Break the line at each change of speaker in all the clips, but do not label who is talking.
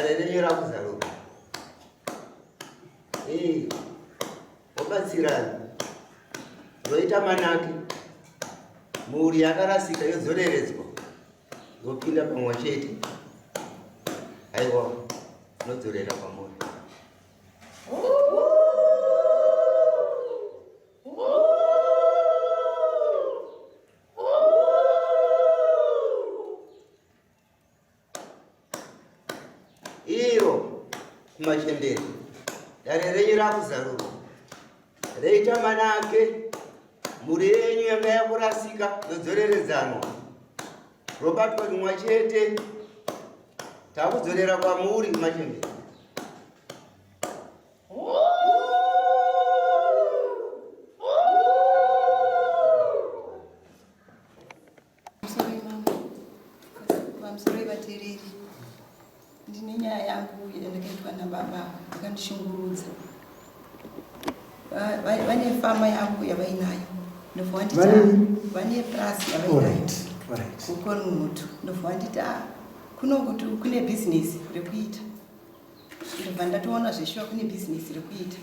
Darenyera kuzaro. Obatsirana. Voita manaki. Muri yakarasika yozoreredzwa. Yopinda pamwe chete. Aiwa, nodzorera pamwe. Iyo kumashembere. Darenyera kuzarura. Reita manake. Muri yenyu yanga yakurasika yodzoreredzanwa. Robatwa kumwe chete. Takudzorera kwamuri kumashembere.
Ndine nyaya yangu yandakaitwa nababa akandishungurudza. Vane fama yangu yavainayo ndobva ndita vane plasi yavainayo kukoni mutu ndobva ndita kunokuti kune bhizinesi rekuita ndobva ndatoona zveshuwa kune bhizinesi rekuita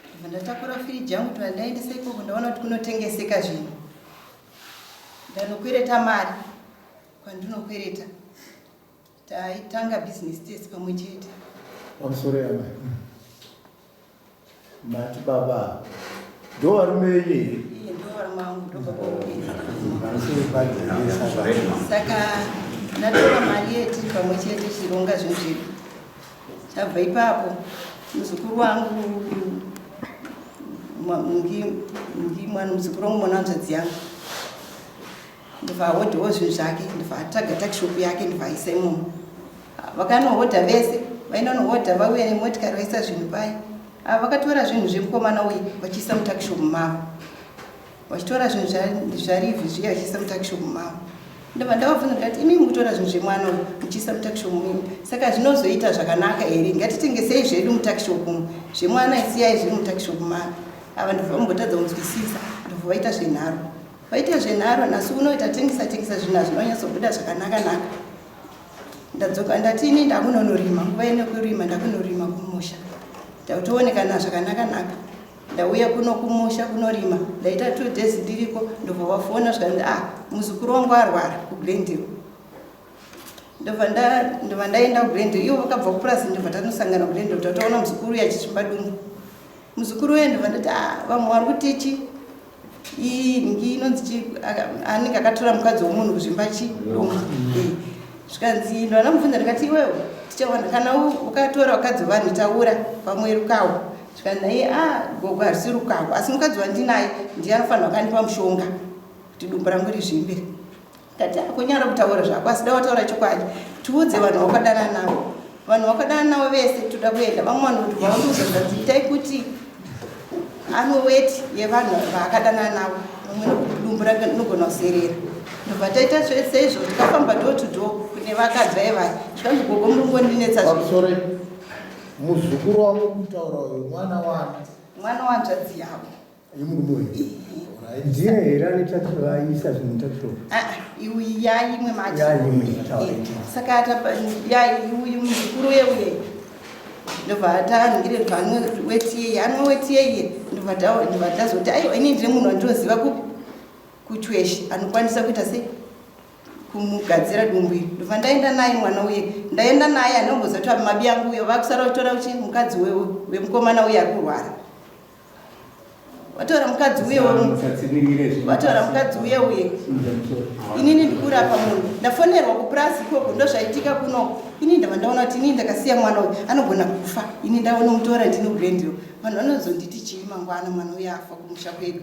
ndobva ndatakura firiji yangu kuti ndaendesa ikoko ndaona kuti kunotengeseka zvinhu ndanokwereta mari kwandinokwereta taitanga bhizinesi tese pamwe chete.
Pamusoro yamai mati baba ndovarume iye
ndovarume vangu saka ndatora mari yetiri pamwe chete chironga zvinhu zvedu. Chabva ipapo muzukuru wangu muzukuru wangu mwana wanzvadzi yangu ndobva ahodhawo zvinhu zvake ndobva ataga takishopu yake ndobva aisa imomo. Vakanohodha vese vainonohodha vauya nemotikari vaisa zvinhu pai. Vakatora zvinhu zvemukomana uyu vachiisa mutakishopu mavo. Vachitora zvinhu zvarivhi zviya vachiisa mutakishopu mavo. Ndobva ndavabvunza ndikati imi mukutora zvinhu zvemwana uyu muchiisa mutakishopu mimi. Saka zvinozoita zvakanaka here? Ngatitengesei zvedu mutakishopu zvemwana isiyai zviri mutakishopu mavo. Ava ndobva mumbotadza kunzwisisa ndobva vaita zvenharo. Vaita zvenharo nhasi unoita tengesa zvinhu zvinonyatsobuda zvakanaka. Ndadzoka ndati ini ndakunonorima nguva inokurima ndakunorima kumusha. Ndatoonekana zvakanaka. Ndauya kuno kumusha kunorima. Ndaita 2 days ndiriko ndobva vafona zvikati muzukuru wangu arwara kuGlendale. Ndobva ndaenda kuGlendale. Ivo vakabva kupurasi ndobva tanosangana kuGlendale tataona muzukuru yachichimba dumbu. Muzukuru uye ndobva ndati vamwe vari kutichi inonzi anenge akatora mukadzi womunhu kuzvimba chidumbu. Zvikanzi ndo anamubvunza ndikati iwewe tichawana kana ukatora wakadzi vanhu taura pamwe rukawo. Zvikanzi naye gogo harisi rukawo asi mukadzi wandinaye ndiye anofanira kukandipa mushonga kuti dumbu rangu rizvimbe. Ndati kunyara kutaura zvako asi dawataura chokwadi tiudze vanhu wakadana navo. Vanhu wakadana navo vese toda kuenda. Vamwe vanhu kuti vaundozonzi itai kuti anoweti yevanhu vaakadana navo. Vamwe dumbu rangu rinogona kuserera. Ndobva taita zvese izvo tikafamba door to door kune vakadzi vaivai. Zvikanzi gogo murikundinetsa
zvakare. Muzukuru wangu kutaura uyu mwana
wanzvadzi yavo.
Yemurume. Ndiye here anetaisa zvinhu mutakishopu?
Iwi yaimwe machi. Saka uyu muzukuru yeuye ndobva taningire kuti anoweti yeye ndobva tazoti aiwa ini ndiri munhu wandinoziva kutweshi anokwanisa kuita sei kumugadzira dumbu iri. Ndobva ndaenda naye mwana uye ndaenda naye anongozati mabi yangu uyo vakusara kutora uchi mukadzi wemukomana uye ari kurwara. Vatora mukadzi uye inini ndikurapa munhu ndafonerwa kupurasi ikoko ndozvaitika kuno. Ini ndabva ndaona kuti ini ndakasiya mwana uyu anogona kufa. Ini ndaona mutora ndino kuGlendale. Vanhu vanozonditi chii mangwana mwana uyu afa kumusha kwedu.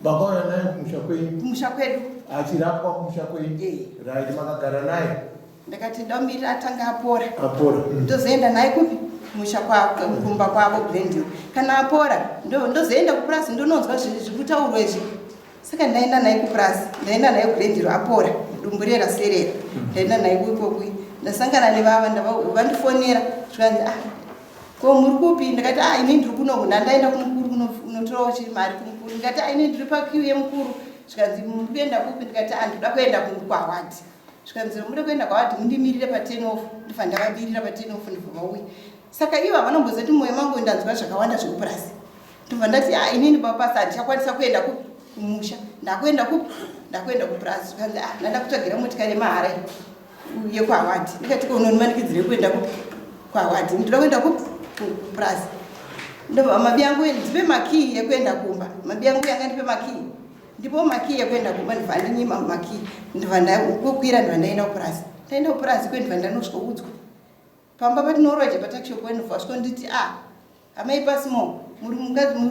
Bakaona naye kumusha kwenyu? Kumusha kwedu. Achirapwa kumusha kwenyu? Right, makagara naye?
Ndakati ndamirira atanga apora. Ndozoenda naye kupi? Kumusha kumba kwavo kuGlendale. Kana apora ndozoenda kupurasi ndononzwa zvirikutaurwa izvi. Saka ndaenda naye kupurasi, ndaenda naye kuGlendale apora. Dumbu raserera. Ndaenda naye ikoko. Ndasangana nevava vandifonera zvikanzi ko muri kupi? Ndakati ini ndiri kuno ndaenda kumukuru kunotorawo mari kumukuru. Ndikati ini ndiri pakiu yemukuru. Zvikanzi muri kuenda kupi? Ndikati ndinoda kuenda kwawadi. zvikanzi muri kuenda kwavati mundimirire pa10 off ndifa ndakamirira pa10 off ndibva vauya saka ivo havanombozoti mwoyo mangu ndanzwa zvakawanda zvekupurasi ndobva ndati inini papasa handichakwanisa kuenda kumusha ndakuenda kupurasi zvikanzi ndada kutsvagira motikari yemahara yekwawadi ndikati unonimanikidzire kuenda kwawadi ndoda kuenda kupurasi ndobva mabi yangu ndipe makii yekuenda kumba mabi yangu yanga ndipe makii ndipo makii yekuenda kumba ndibva ndinyima makii ndibva ndakwira ndibva ndaenda kupurasi ndaenda kupurasi kwe ndibva ndanosvoudzwa pamba patinoroja patakishop wenivasvo nditi amai pasimo muri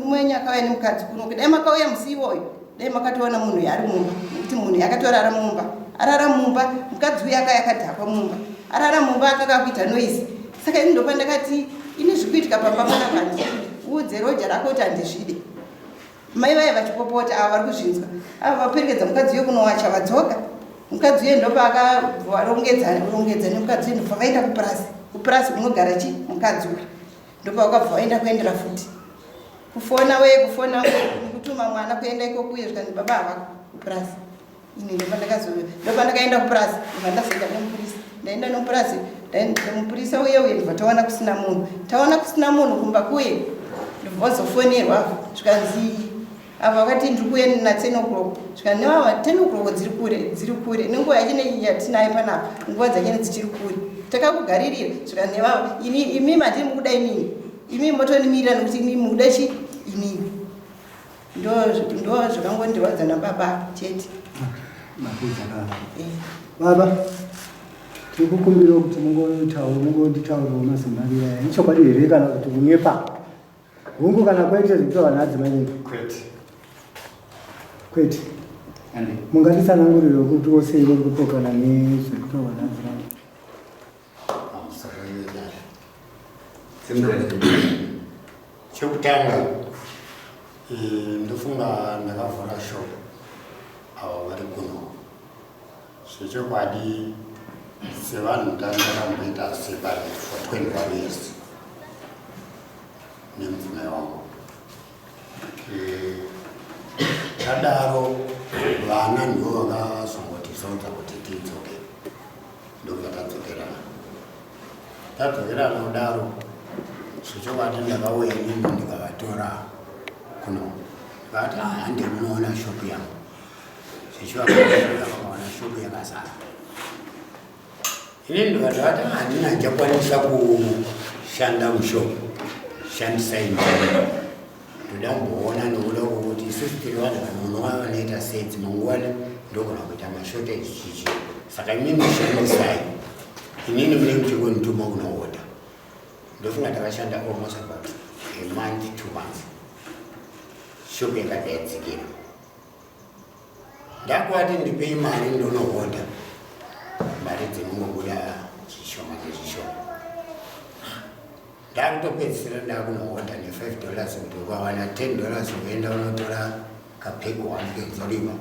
mwenyu akauya nemukadzi kuno dai makauya musi iwoyo dai makatoona munhu yari mumba nekuti munhu yakatorara mumba arara mumba mukadzi uya akauya akadhakwa mumba arara mumba akakakuita noisi saka ini ndopa ndakati ini zvikuitika pamba panapandi uudze roja rako kuti handizvide mai vaya vachipopota ava vari kuzvinzwa ava vaperekedza mukadzi uyo kunowacha vadzoka mukadzi uyo ndopa akavarongedza nemukadzi uyo ndobva vaenda kupurasi kunogara chi mukadzi uyo ndopa vakabva vaenda kuendera futi kufona nekutuma mwana kuenda ikokuyo zvikanzi baba havako kupurasi ini ndopa ndakaenda kupurasi ndobva ndazoenda nemupurisa ndaenda nomupurasi mupurisa uye ndibva taona kusina munhu kumba kuye ndibva vazofonerwa zvikanzi ava vakati ndiri kuya na10 o'clock zvikanzi nevava 10 o'clock dziri kure nenguva yachine yatinayo panapa nguva dzachine dzichiri kure takakugaririra zvikanzi nevava imi mandiri mukuda inini imi motonimirira nokuti imi mukuda chi inini ndo zvakangondirwadza nababa chete
baba tikukumbira kuti mungonditaurirawo mazimarira ichokwadi here kana kuti kunyepa hungu kana kwaite zvikuita vanhu adzimai kwete mungatitsanangurire kuti osei uri kutokana nezvekuita vanhu adzimai
chekutanga ndofunga ndakavhura shop avo vari kuno zvechokwadi sevanhu tandakamboita separate for 21 years nemudzimai wangu tadaro vana ndo vakazongotisaudza kuti tidzoke ndobva tadzokerana kudaro zvechokwadi ndakauya nini ndikavatora kuno ndikati handiri munoona shopu yangu zvichivakaona shopu yakazara ini ndikati handina ndichakwanisa kushanda mushopu shandisa injini ndoda kumboona nokuda kwokuti isusu tiri vanhu vanonwa vanoita sedzi manguva ndogona kuita mashoteji chichi saka inini shandisai inini mune muchingondituma kunoota ndofunga takashanda almost about a month 2 months shopu yakati yadzikira ndakwati ndipei mari ndonohoda mari dzinongobuda zvishoma nezvishoma ndakutopedzisira ndakunohoda ne$5 kuti ukawana $10 unoenda unotora kapego wanugenzoriva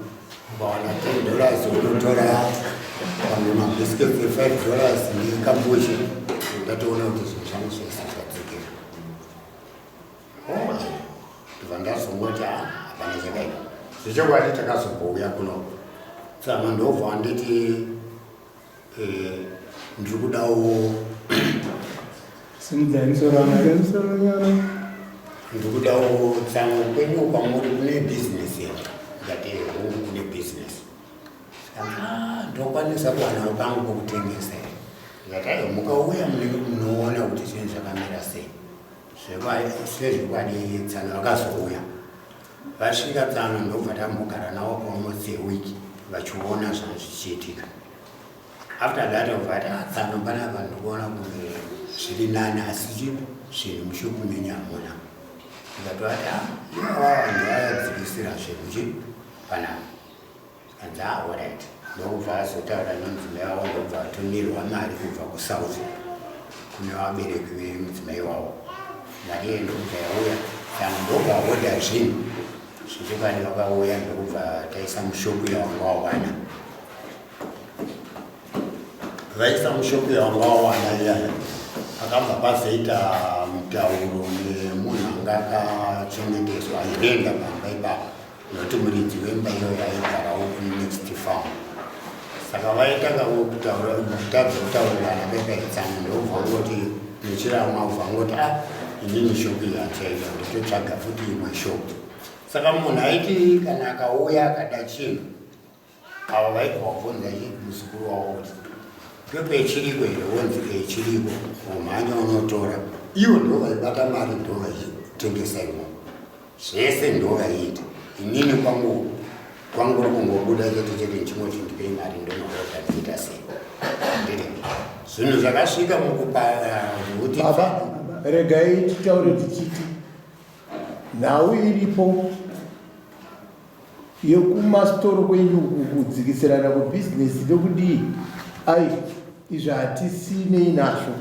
ukawana $10 unotora pamwe mabhisiketi $5 nekambushi ndatoona kuti zvinhu zvangu zvese zvadzikira ndibva ndazongoti hapana chakaita zvichokwadi takazombouya kuno tsama ndobva nditi ndiri kudawo ndiri kudawo tsama kwenyu kwamuri kune bhizinesi yedu ngati hungu kune bhizinesi ndokwanisa kuwanawo pangu pokutengesa ngati ayo mukauya munoona kuti zvinhu zvakamira sei sezvikwadi tsana vakazouya vasvika tsano ndobva tambogara navo almost a week vachiona zvinhu zvichiitika after that obvati tsano panapa ndikuona kuti zviri nani asi zvinhu mushopu menyu hamuna ndikatovati ndivayadzikisira zvinhu panapa kanzi alright ndokubva azotaura nomudzimai wavo ndobva atumirwa mari kubva kusouth kune vabereki vemudzimai wavo mariye ndokubva yauya kana ndobva hoda zvinhu zvichikani vakauya ndokubva taisa mushopu yavangawawana vaisa mushopu yavangawawana iyana akabva pazoita mutauro nemunhu anga akachengeteswa airenga pamba ipapa nokuti muridzi wemba iyoyo aigarawo kune next farm saka vaitanga kutadza kutaurirana vakaitsana ndobva ngoti nechirama ubva ngoti inini shopu yachaita nditotsvaga futi imwe shopu. Saka munhu aiti kana akauya akada chinhu ava vaibva kubvunza muzukuru wavo kuti pepe chiriko here, wonzi chiriko, umhanya unotora. Ivo ndo vaibata mari ndo vaitengesa imo zvese ndo vaiita. Inini kwangu kungobuda chete chimwe chindipei mari ndonoota ndiita sei. Zvinhu zvakasvika mukuti
baba regai titaure tichiti nhau iripo yekumasitoro kwenyu kudzikisirana kubhizinesi ndokudii ai izvi hatisinei nazvo.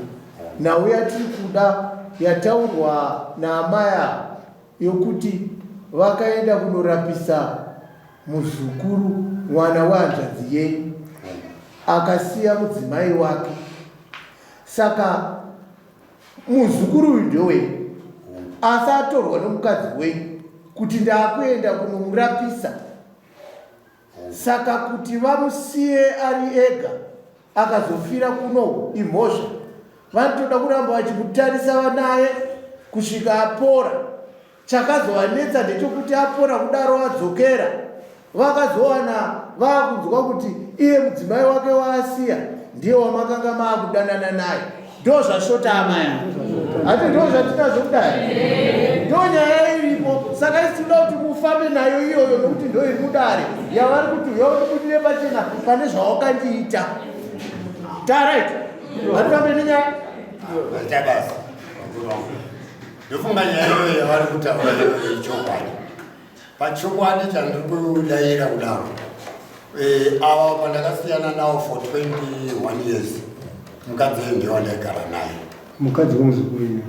Nhau yatiri kuda yataurwa naamaya yokuti vakaenda kunorapisa muzukuru mwana wahanzvadzi yenyu akasiya mudzimai wake. Saka muzukuru uyu ndowenyu asi atorwa nomukadzi wenyu kuti ndaakuenda kunomurapisa. Saka kuti vamusiye ari ega akazofira kuno imhosva, vanotoda kuramba vachimutarisa naye kusvika apora. Chakazovanetsa ndechekuti apora kudaro adzokera vakazowana vakunzwa kuti iye mudzimai wake waasiya ndiye wamakanga maakudanana naye. Ndo zvashota amaya, hati ndo zvatinazvo kudai, ndo nyaya iripo. Saka isinoda kuti mufambe nayo iyoyo nokuti ndo iri mudare yavari kuti yobudire pachena pane zvawakandiita. Tarit vatofambe nenyaya
basi ndofunga nyaya iyoyo yavari kutaura chokwadi. Pachokwadi chandiri kudayira kudaro ava pandakasiyana navo for 21 years mukadzi ndiye wandaigara naye.
Mukadzi womuzukuru ine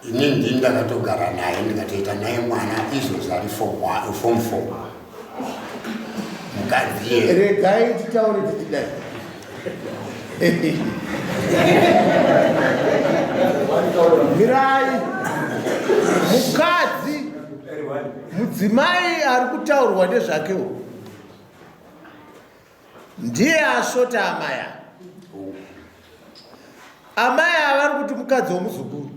inini ndini ndakatogara naye ndikatoita naye mwana izvozvo ari form 4. Mukadzi ye
regai titaure tichidai mirai mukadzi mudzimai ari kutaurwa nezvakewo ndiye ashota amaya. Amaya vari kuti mukadzi womuzukuru.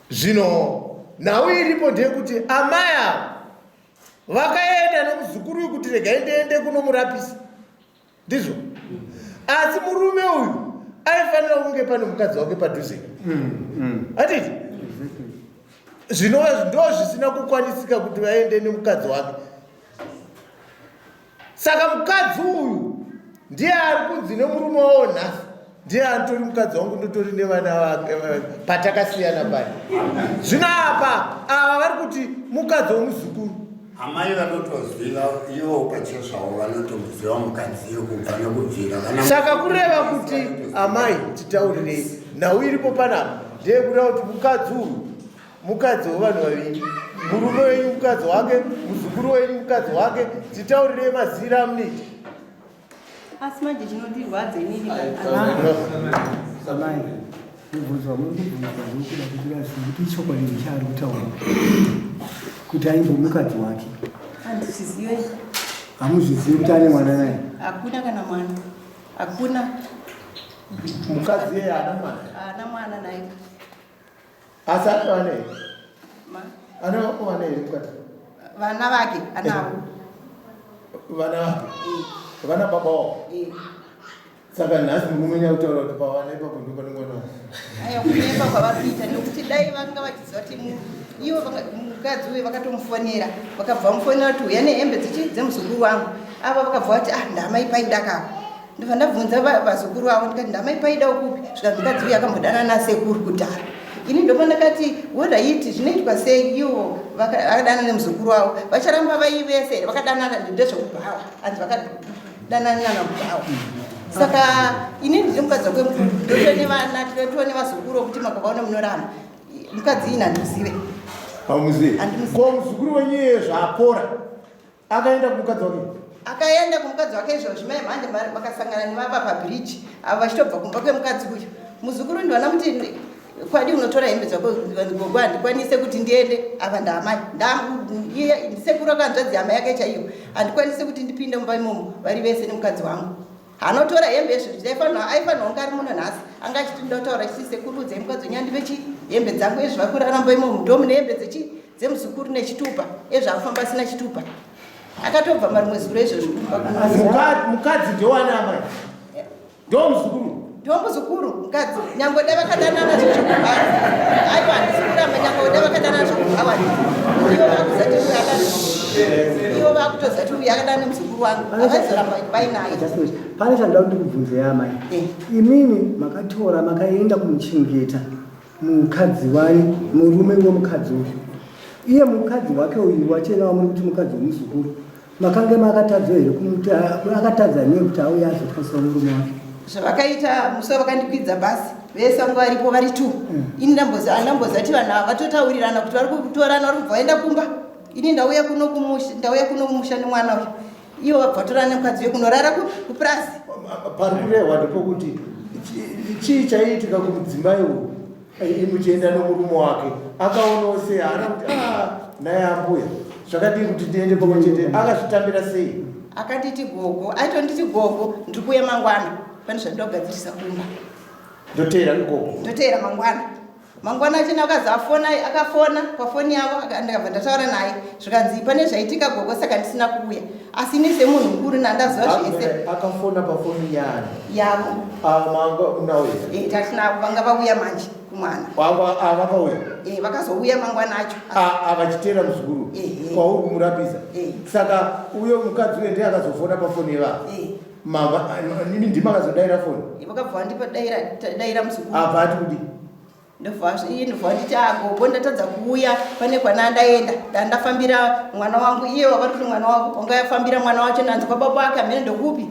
Zvino nhau iripo ndeyekuti amaya vakaenda nomuzukuru kuti regai ndiende kunomurapisa, ndizvo. Asi murume uyu aifanira kunge pane mukadzi wake padhuze. Hatiti zvinova ndo zvisina kukwanisika kuti vaende nemukadzi wake. Saka mukadzi uyu ndiye ari kunzi nemurume wavo nhasi ndiye anotori mukadzi wangu ndotori nevana vake patakasiyana pari. Zvino apa ava vari kuti mukadzi womuzukuru.
amai vanotoziva ivo pachezvavo vanotoziva mukadzi kubva nekubvira.
Saka kureva kuti amai titaurirei nhau iripo panapa ndeyekuda kuti mukadzi uyu mukadzi wevanhu vaviri, murume wenyu mukadzi wake, muzukuru wenyu mukadzi wake, titaurirei mazira amuniti.
Asi manje chinotirwadza inini
amai mubvunzwa murikubvunzwa ndokuda kuti kuti ichokwadi chaari kutaura kuti aimbo mukadzi wake.
handizvizive.
Hamuzvizivi kuti ane mwana naye?
Hakuna kana mwana, hakuna.
Mukadzi yeye ana mwana?
Ana mwana naye.
Asi ane wane? Ane wane mukadzi?
Vana vake anavo.
Vana vake? Vana baba wao? Saka nhasi mukumenya kutaura kuti pawana ipapo ndipo panongona.
Aya kunepa kwavari kuita nekuti dai vanga vachiziva kuti ivo mukadzi uyu vakatomufonera vakabva mufonera kuti uya nehembe dzemuzukuru wangu. Ava vakabva vati ndamai paida kapa. Ndobva ndabvunza vazukuru vavo ndikati ndamai paida ukupi. Svika mukadzi uyu akambodana nasekuru kudhara. Ini ndopa ndakati wodhaiti zvinoitwa sei ivo vakadana nemuzukuru wavo vacharamba vaivese here vakadanana ndezvekubhawa hanzi vakadanana kubhawa. Saka ini ndiri mukadzi wake mukuru ndotone vana tone vazukuru vokuti makavaona munoramba mukadzi ina handimuzive.
Hamuzivi? Ko muzukuru wenyu zvapora akaenda kumukadzi wake?
Akaenda kumukadzi wake izvo zvimai mhanje vakasangana nevava pabiriji ava vachitobva kumba kwemukadzi uyu. Muzukuru ndivana kuti kwadi unotora hembe dzako gogo handikwanise kuti ndiende apa ndamai ndisekuru akanzvadzi hama yake chaiyo handikwanise kuti ndipinde mumba imomo vari vese nemukadzi wangu anotora hembe izvo aifanwa kunge ari muno nhasi anga achiti ndotaura chiti sekuru dzemukadzi wenyandive hembe dzangu ezvo vakuraramba imomo ndomu nehembe dzemuzukuru nechitupa ezvo afamba asina chitupa akatobva marimwe zuro izvozvo
mukadzi ndowanamai
ndomuzukuru mukadzi nyange da vakadanana zvokuhari aiwa handizikuramba nyange da vakadanana zvokuhawani ivo vakutozati uyu akadana nemuzukuru wangu avazoramba vainaye.
Pane chandoda kuti kubvunze amai imini makatora makaenda kumuchengeta mukadzi wani murume womukadzi uyu iye mukadzi wake uyu wachena wamuri kuti mukadzi womuzukuru makange makatadza here kumuti akatadza niye kuti auya azotwasa murume wake
zvavakaita musi vakandikwidza basi vese vangu varipo vari 2 ini ndambozati vanhu ava vatotaurirana kuti vari kutorana vari kubva vaenda kumba ini ndauya kuno kumusha nemwana uyu ivo vabva vatorana nemukadzi uye kunorara kupurasi
pari kurehwa ndepokuti chii chaiitika kumudzimai uyu imuchienda nomurume wake akaonawo sei haana kuti naye ambuya zvakadii kuti tiende pamwechete akazvitambira sei
akanditi gogo aitonditi gogo ndiri kuuya mangwana pane zvandogadzirisa kumba ndoteera mangwana achina akafona pafoni yavo ndikabva ndataura naye zvikanzi pane zvaitika gogo saka ndisina kuuya asi ini semunhu mukuru nandaziva zvese
akafona pafoni yani
yavo tatinavo vanga vauya manje kumwana
vakauya
vakazouya mangwana acho
vachiteera muzukuru kwauri kumurapisa saka uyo mukadzi uyo ndiye akazofona pafoni yevava nini ndima akazodaira foni
vakabva vandipa daira muzukuru
abva ati kuti
ndobva nditi agogo ndatadza kuuya pane kwana ndaenda ndandafambira mwana wangu iye wavari kuti mwana wavo ungafambira mwana wacho nanzi kwababa ake hamene ndokupi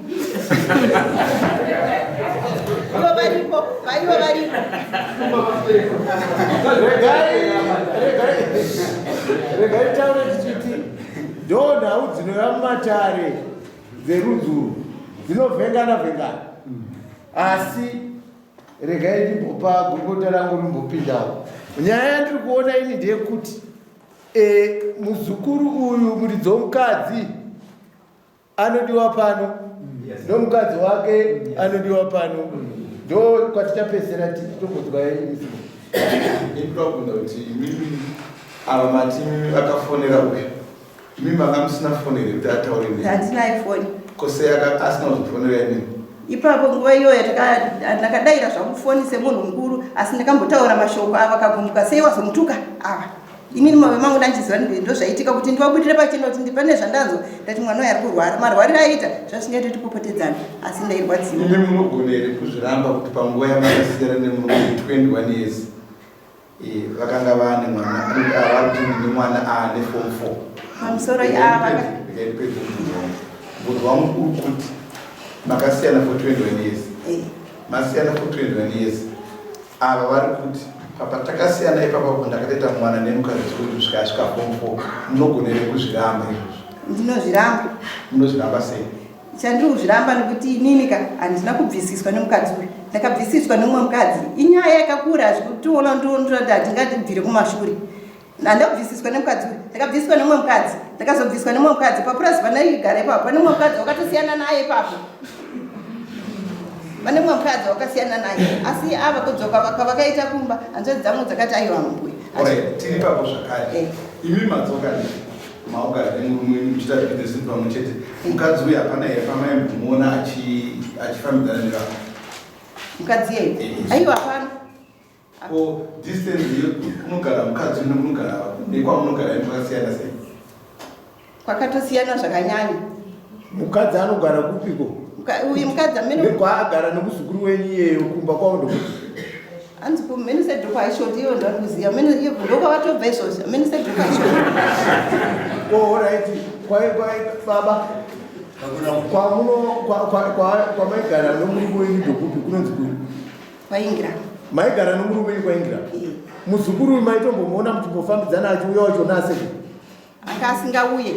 ivo varipo
regai taure tichiti ndo nhau dzinouya mumatare dzerudzuru dzinovhengana asi regai ndimbopa gurukota rangu rimbopindawo nyaya yandiri kuona ini ndeyekuti muzukuru uyu muridzi womukadzi anodiwa pano nomukadzi wake anodiwa pano ndo kwatichapesera titombodzwa yaimisi
ndikugunda kuti imimi ava matimi akafonera uyu imimi anga musina fonere kuti ataure
handinaye foni
kose asina kuzofonera imimi
ipapo nguva iyoyo ndakadaira zvakufoni semunhu mukuru asi ndakambotaura mashoko ava akagumuka sei wazomutuka ava inini mave mangu ndanchiziva ndo zvaitika kuti ndivabudire pachena kuti ndipane zvandanzo ndati mwana uyo ari kurwara marwariro aita zvazvingaita tipopotedzana asi ndairwadziwa
imi munogona here kuzviramba kuti panguva yamakasiyana nemunhu 21 years vakanga vane mwana ava kuti ndine mwana aane form 4
pamusoro ava
mbudzo wamukuru kuti makasiyana for 21 years masiyana for 21 years ava vari kuti papatakasiyana ipapo ndakatoita mwana nemukadzi kuti zvikasvika form 4 munogona here kuzviramba izvozvo munozviramba sei
chandiri kuzviramba nekuti ininika handina kubvisiswa nemukadzi uyu ndakabvisiswa nemumwe mukadzi inyaya yakakura zvikutoona ndoti handingatibvire kumashure handakubvisiswa nemukadzi uyu ndakabvisiswa nemumwe mukadzi ndakazobviswa nemumwe mukadzi papurasi panaigara ipapo pane mumwe mukadzi wakatosiyana naye ipapo pane mumwe mukadzi wakasiyana naye asi ava kudzoka vakaita kumba hanzvadzi dzangu dzakati aiwa mumbuya
tiri ipapo zvakare imi madzoka maugara nemurume muchita bhizinesi pamwe chete mukadzi uyu hapana here pamaimbomuona achifambidzana nevavo
mukadzi yeyo aiwa hapana
distance kunogara mukadzi nemunogara nekwamunogara kwakasiyana sei
kwakatosiyana zvakanyanya
mukadzi anogara kupiko
uyu mukadzi
amekwaagara nomuzukuru wenyu iyeyo kumba kwavo ndokuti
hanzi kumene sedhuku aishoti ivo ndari kuziva ndokwavatobva izvozvo amene sedhuku aishoti
oraiti baba kwamaigara nomurume wenyu ndokupi kunonzi kuri
kwaingira
maigara nomurume wenyu kwaingira muzukuru maitombomuona muchimbofambidzana achiuya wacho naseke
anga asingauye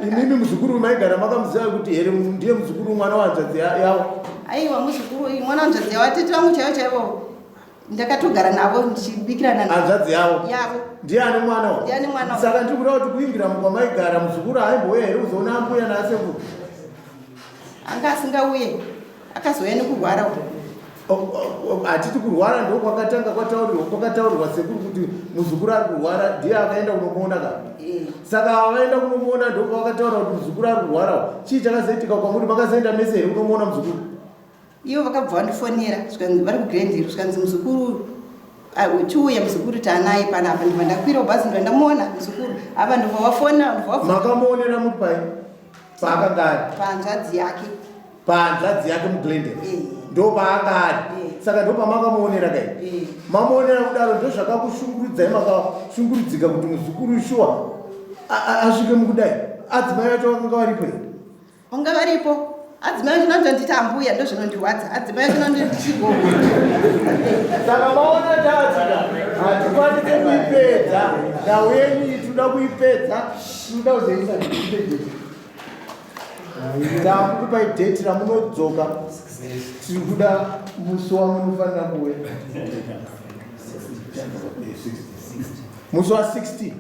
imimi muzukuru maigara makamuziva kuti here ndiye muzukuru mwana wanzvadzi yavo
aiwa muzukuru mwana wanzvadzi yavo atete vangu chaivo chaivo ndakatogara navo ndichibikirana
hanzvadzi yavo
yavo.
ndiani mwana wa
Ndiani mwana wa.
saka ndiri kuda kuti kuimbira mukwamaigara muzukuru haimbouya here uzoona ambuya naasembu
anga asingauye akazouya nekurwara.
hatiti kurwara ndo kwakataurirwa sekuru kuti muzukuru ari kurwara ndiye akaenda kunomuona ka saka avaenda kunomuona ndo kwakataura kuti muzukuru ari kurwara chii chakazoitika kwamuri makazoenda mese here kunomuona muzukuru
ivo vakabva vandifonera vari kugrandhill svikanzi muzukuru chiuya muzukuru taanaye panapa ndibva ndakwira bhazi ndibva ndamuona muzukuru apa ndibva wafona
makamuonera mupai paakagari
pahanzvadzi yake
muglendel ndo paakari saka ndo pamakamuonera kai mamuonera kudaro ndo zvakakushungurudzai makashungurudzika kuti muzukuru shuwa asvike mukudai adzimai vacho vakanga varipo here
vanga varipo adzimai chinondonditi ambuya ndo zvinondirwadza adzimai chinondichigo
saka maona tatika hatikwanise kuipedza nauyenyi tinoda kuipedza tinoda kuzoisa takukupai dheti ramunodzoka tiri kuda musi wamunofanira kuwe musi wa 16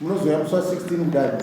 munozouya musi wa 16 mudari